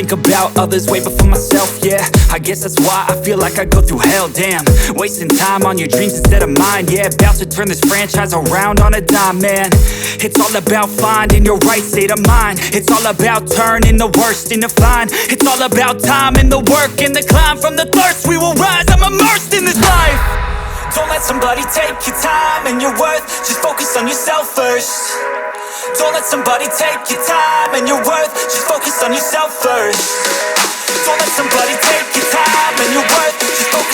think about others way before myself, yeah. I guess that's why I feel like I go through hell, damn. Wasting time on your dreams instead of mine, yeah. About to turn this franchise around on a dime, man. It's all about finding your right state of mind. It's all about turning the worst into fine. It's all about time and the work and the climb. From the thirst we will rise, I'm immersed in this life. Don't let somebody take your time and your worth. Just focus on yourself first. Don't let somebody take your time and your worth. Just focus on yourself first. Don't let somebody take your time and your worth. Just focus